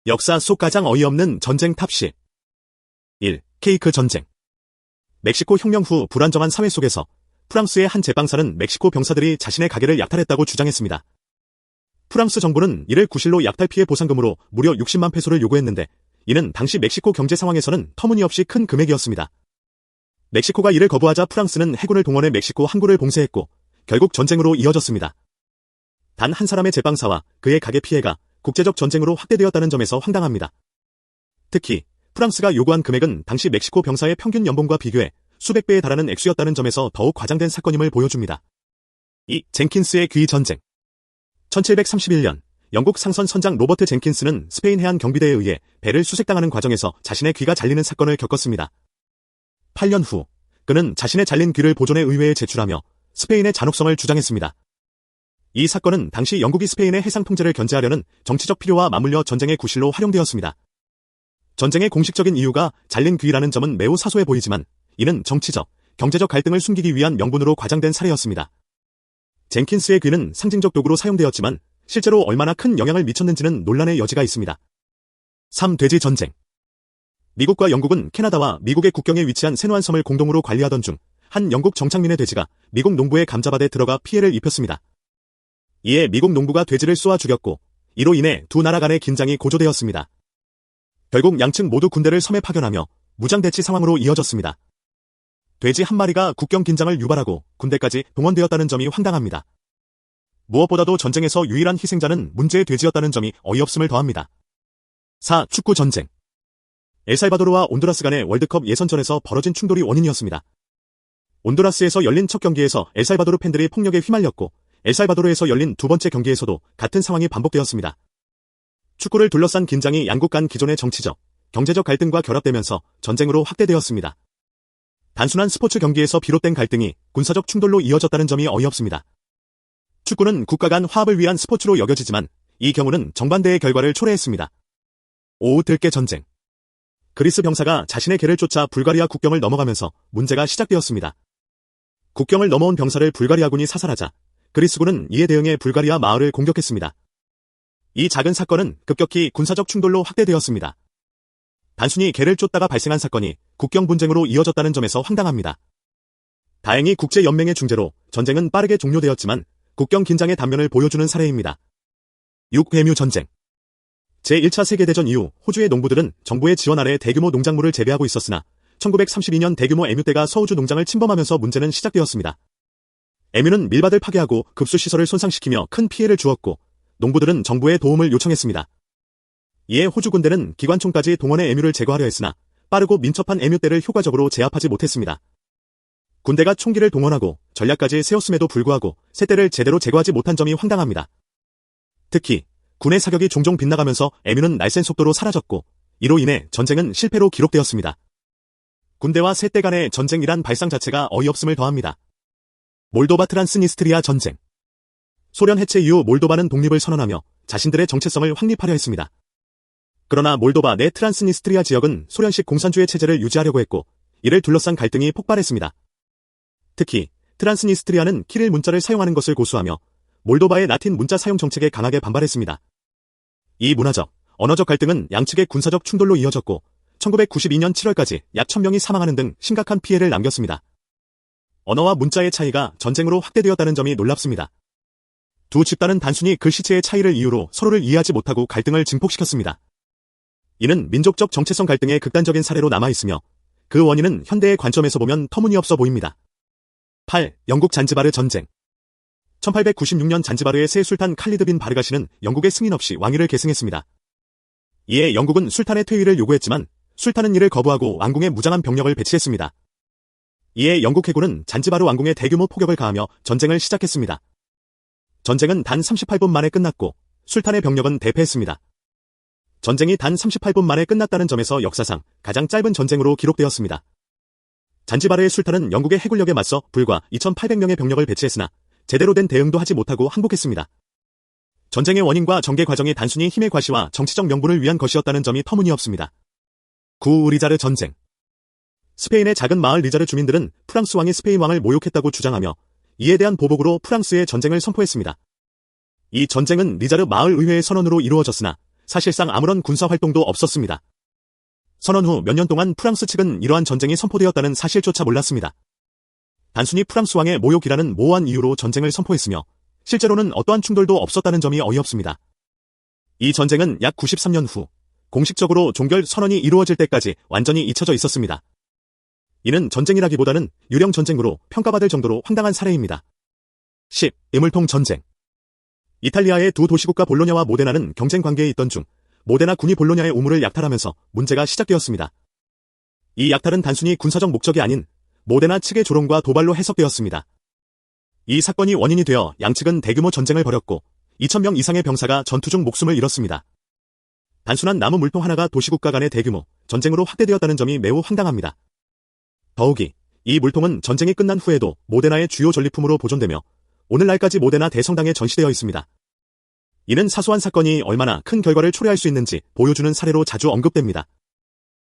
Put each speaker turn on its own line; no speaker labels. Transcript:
역사 속 가장 어이없는 전쟁 탑10. 1. 케이크 전쟁. 멕시코 혁명 후 불안정한 사회 속에서 프랑스의 한 제빵사는 멕시코 병사들이 자신의 가게를 약탈했다고 주장했습니다. 프랑스 정부는 이를 구실로 약탈 피해 보상금으로 무려 60만 페소를 요구했는데 이는 당시 멕시코 경제 상황에서는 터무니없이 큰 금액이었습니다. 멕시코가 이를 거부하자 프랑스는 해군을 동원해 멕시코 항구를 봉쇄했고 결국 전쟁으로 이어졌습니다. 단 한 사람의 제빵사와 그의 가게 피해가 국제적 전쟁으로 확대되었다는 점에서 황당합니다. 특히 프랑스가 요구한 금액은 당시 멕시코 병사의 평균 연봉과 비교해 수백 배에 달하는 액수였다는 점에서 더욱 과장된 사건임을 보여줍니다. 2. 젠킨스의 귀 전쟁. 1731년 영국 상선 선장 로버트 젠킨스는 스페인 해안 경비대에 의해 배를 수색당하는 과정에서 자신의 귀가 잘리는 사건을 겪었습니다. 8년 후 그는 자신의 잘린 귀를 보존해 의회에 제출하며 스페인의 잔혹성을 주장했습니다. 이 사건은 당시 영국이 스페인의 해상 통제를 견제하려는 정치적 필요와 맞물려 전쟁의 구실로 활용되었습니다. 전쟁의 공식적인 이유가 잘린 귀라는 점은 매우 사소해 보이지만 이는 정치적, 경제적 갈등을 숨기기 위한 명분으로 과장된 사례였습니다. 젠킨스의 귀는 상징적 도구로 사용되었지만 실제로 얼마나 큰 영향을 미쳤는지는 논란의 여지가 있습니다. 3. 돼지 전쟁. 미국과 영국은 캐나다와 미국의 국경에 위치한 세누안 섬을 공동으로 관리하던 중 한 영국 정착민의 돼지가 미국 농부의 감자밭에 들어가 피해를 입혔습니다. 이에 미국 농부가 돼지를 쏘아 죽였고 이로 인해 두 나라 간의 긴장이 고조되었습니다. 결국 양측 모두 군대를 섬에 파견하며 무장대치 상황으로 이어졌습니다. 돼지 한 마리가 국경 긴장을 유발하고 군대까지 동원되었다는 점이 황당합니다. 무엇보다도 전쟁에서 유일한 희생자는 문제의 돼지였다는 점이 어이없음을 더합니다. 4. 축구 전쟁. 엘살바도르와 온두라스 간의 월드컵 예선전에서 벌어진 충돌이 원인이었습니다. 온두라스에서 열린 첫 경기에서 엘살바도르 팬들이 폭력에 휘말렸고 엘살바도르에서 열린 두 번째 경기에서도 같은 상황이 반복되었습니다. 축구를 둘러싼 긴장이 양국 간 기존의 정치적, 경제적 갈등과 결합되면서 전쟁으로 확대되었습니다. 단순한 스포츠 경기에서 비롯된 갈등이 군사적 충돌로 이어졌다는 점이 어이없습니다. 축구는 국가 간 화합을 위한 스포츠로 여겨지지만 이 경우는 정반대의 결과를 초래했습니다. 5. 들개 전쟁. 그리스 병사가 자신의 개를 쫓아 불가리아 국경을 넘어가면서 문제가 시작되었습니다. 국경을 넘어온 병사를 불가리아군이 사살하자 그리스군은 이에 대응해 불가리아 마을을 공격했습니다. 이 작은 사건은 급격히 군사적 충돌로 확대되었습니다. 단순히 개를 쫓다가 발생한 사건이 국경 분쟁으로 이어졌다는 점에서 황당합니다. 다행히 국제연맹의 중재로 전쟁은 빠르게 종료되었지만 국경 긴장의 단면을 보여주는 사례입니다. 6. 해뮤 전쟁. 제1차 세계대전 이후 호주의 농부들은 정부의 지원 아래 대규모 농작물을 재배하고 있었으나 1932년 대규모 에뮤떼가 서우주 농장을 침범하면서 문제는 시작되었습니다. 에뮤는 밀밭을 파괴하고 급수시설을 손상시키며 큰 피해를 주었고 농부들은 정부의 도움을 요청했습니다. 이에 호주 군대는 기관총까지 동원해 에뮤를 제거하려 했으나 빠르고 민첩한 에뮤떼를 효과적으로 제압하지 못했습니다. 군대가 총기를 동원하고 전략까지 세웠음에도 불구하고 새떼를 제대로 제거하지 못한 점이 황당합니다. 특히 군의 사격이 종종 빗나가면서 에뮤는 날쌘 속도로 사라졌고 이로 인해 전쟁은 실패로 기록되었습니다. 군대와 새떼 간의 전쟁이란 발상 자체가 어이없음을 더합니다. 몰도바 트란스니스트리아 전쟁. 소련 해체 이후 몰도바는 독립을 선언하며 자신들의 정체성을 확립하려 했습니다. 그러나 몰도바 내 트란스니스트리아 지역은 소련식 공산주의 체제를 유지하려고 했고 이를 둘러싼 갈등이 폭발했습니다. 특히 트란스니스트리아는 키릴 문자를 사용하는 것을 고수하며 몰도바의 라틴 문자 사용 정책에 강하게 반발했습니다. 이 문화적, 언어적 갈등은 양측의 군사적 충돌로 이어졌고 1992년 7월까지 약 1000명이 사망하는 등 심각한 피해를 남겼습니다. 언어와 문자의 차이가 전쟁으로 확대되었다는 점이 놀랍습니다. 두 집단은 단순히 글씨체의 차이를 이유로 서로를 이해하지 못하고 갈등을 증폭시켰습니다. 이는 민족적 정체성 갈등의 극단적인 사례로 남아있으며 그 원인은 현대의 관점에서 보면 터무니없어 보입니다. 8. 영국 잔지바르 전쟁. 1896년 잔지바르의 새 술탄 칼리드 빈 바르가시는 영국의 승인 없이 왕위를 계승했습니다. 이에 영국은 술탄의 퇴위를 요구했지만 술탄은 이를 거부하고 왕궁에 무장한 병력을 배치했습니다. 이에 영국 해군은 잔지바르 왕궁에 대규모 포격을 가하며 전쟁을 시작했습니다. 전쟁은 단 38분 만에 끝났고 술탄의 병력은 대패했습니다. 전쟁이 단 38분 만에 끝났다는 점에서 역사상 가장 짧은 전쟁으로 기록되었습니다. 잔지바르의 술탄은 영국의 해군력에 맞서 불과 2800명의 병력을 배치했으나 제대로 된 대응도 하지 못하고 항복했습니다. 전쟁의 원인과 전개 과정이 단순히 힘의 과시와 정치적 명분을 위한 것이었다는 점이 터무니없습니다. 9. 리자르 전쟁. 스페인의 작은 마을 리자르 주민들은 프랑스 왕이 스페인 왕을 모욕했다고 주장하며 이에 대한 보복으로 프랑스에 전쟁을 선포했습니다. 이 전쟁은 리자르 마을 의회의 선언으로 이루어졌으나 사실상 아무런 군사 활동도 없었습니다. 선언 후 몇 년 동안 프랑스 측은 이러한 전쟁이 선포되었다는 사실조차 몰랐습니다. 단순히 프랑스 왕의 모욕이라는 모호한 이유로 전쟁을 선포했으며 실제로는 어떠한 충돌도 없었다는 점이 어이없습니다. 이 전쟁은 약 93년 후 공식적으로 종결 선언이 이루어질 때까지 완전히 잊혀져 있었습니다. 이는 전쟁이라기보다는 유령 전쟁으로 평가받을 정도로 황당한 사례입니다. 10. 이물통 전쟁. 이탈리아의 두 도시국가 볼로냐와 모데나는 경쟁 관계에 있던 중 모데나 군이 볼로냐의 우물을 약탈하면서 문제가 시작되었습니다. 이 약탈은 단순히 군사적 목적이 아닌 모데나 측의 조롱과 도발로 해석되었습니다. 이 사건이 원인이 되어 양측은 대규모 전쟁을 벌였고 2,000명 이상의 병사가 전투 중 목숨을 잃었습니다. 단순한 나무 물통 하나가 도시국가 간의 대규모 전쟁으로 확대되었다는 점이 매우 황당합니다. 더욱이 이 물통은 전쟁이 끝난 후에도 모데나의 주요 전리품으로 보존되며 오늘날까지 모데나 대성당에 전시되어 있습니다. 이는 사소한 사건이 얼마나 큰 결과를 초래할 수 있는지 보여주는 사례로 자주 언급됩니다.